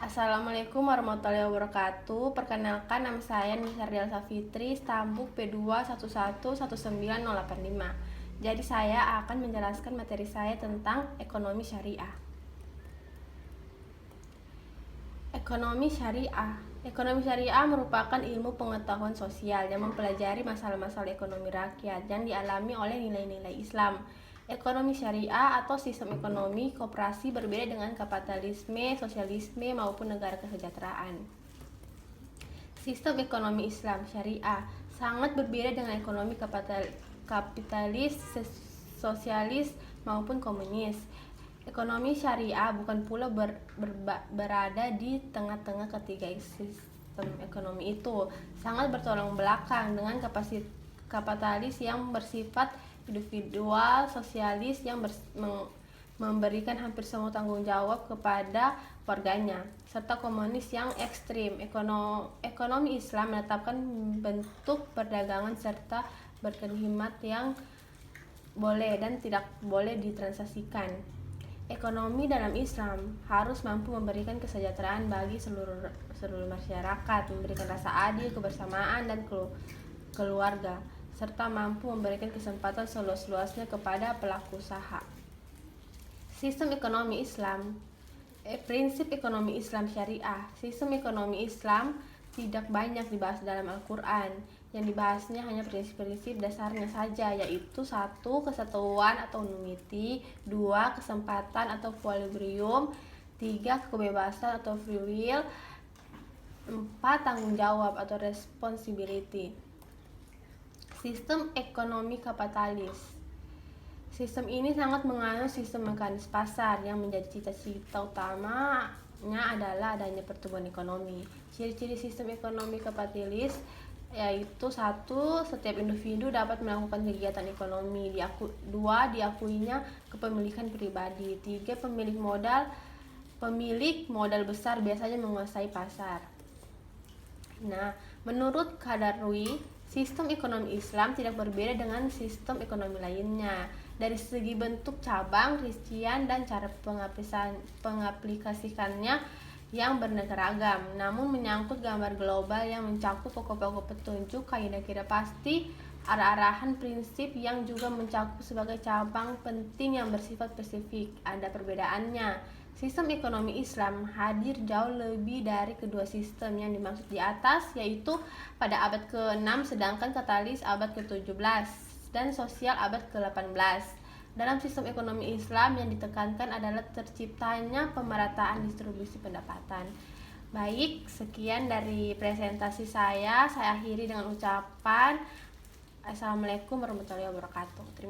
Assalamualaikum warahmatullahi wabarakatuh. Perkenalkan, nama saya Nisa Rialsa Fitri, Stambuk P211119085. Jadi saya akan menjelaskan materi saya tentang ekonomi syariah. Ekonomi syariah. Ekonomi syariah merupakan ilmu pengetahuan sosial yang mempelajari masalah-masalah ekonomi rakyat yang dialami oleh nilai-nilai Islam. Ekonomi syariah atau sistem ekonomi koperasi berbeda dengan kapitalisme, sosialisme, maupun negara kesejahteraan. Sistem ekonomi Islam syariah sangat berbeda dengan ekonomi kapitalis, sosialis, maupun komunis. Ekonomi syariah bukan pula berada di tengah-tengah ketiga sistem ekonomi itu, sangat bertolak belakang dengan kapitalis yang bersifat individual, sosialis yang memberikan hampir semua tanggung jawab kepada warganya, serta komunis yang ekstrim. Ekonomi Islam menetapkan bentuk perdagangan serta berkhidmat yang boleh dan tidak boleh ditransaksikan. Ekonomi dalam Islam harus mampu memberikan kesejahteraan bagi seluruh masyarakat, memberikan rasa adil, kebersamaan, dan keluarga, serta mampu memberikan kesempatan seluas-luasnya kepada pelaku usaha. Sistem ekonomi Islam, prinsip ekonomi Islam syariah. Sistem ekonomi Islam tidak banyak dibahas dalam Al-Quran. Yang dibahasnya hanya prinsip-prinsip dasarnya saja, yaitu 1. Kesatuan atau unity, 2. Kesempatan atau equilibrium, 3. Kebebasan atau free will, 4. Tanggung jawab atau responsibility. Sistem ekonomi kapitalis. Sistem ini sangat menganut sistem mekanis pasar yang menjadi cita-cita utamanya adalah adanya pertumbuhan ekonomi. Ciri-ciri sistem ekonomi kapitalis yaitu 1. Setiap individu dapat melakukan kegiatan ekonomi. 2. Diakuinya kepemilikan pribadi. 3. Pemilik modal besar biasanya menguasai pasar. Nah, menurut Qadarwi, sistem ekonomi Islam tidak berbeda dengan sistem ekonomi lainnya dari segi bentuk cabang, rincian, dan cara pengaplikasikannya yang beraneka ragam, namun menyangkut gambar global yang mencakup pokok-pokok petunjuk, kaidah-kaidah pasti, arah-arahan prinsip yang juga mencakup sebagai cabang penting yang bersifat spesifik. Ada perbedaannya. Sistem ekonomi Islam hadir jauh lebih dari kedua sistem yang dimaksud di atas, yaitu pada abad ke-6, sedangkan kapitalis abad ke-17 dan sosial abad ke-18. Dalam sistem ekonomi Islam yang ditekankan adalah terciptanya pemerataan distribusi pendapatan. Baik, sekian dari presentasi saya. Saya akhiri dengan ucapan Assalamualaikum warahmatullahi wabarakatuh. Terima kasih.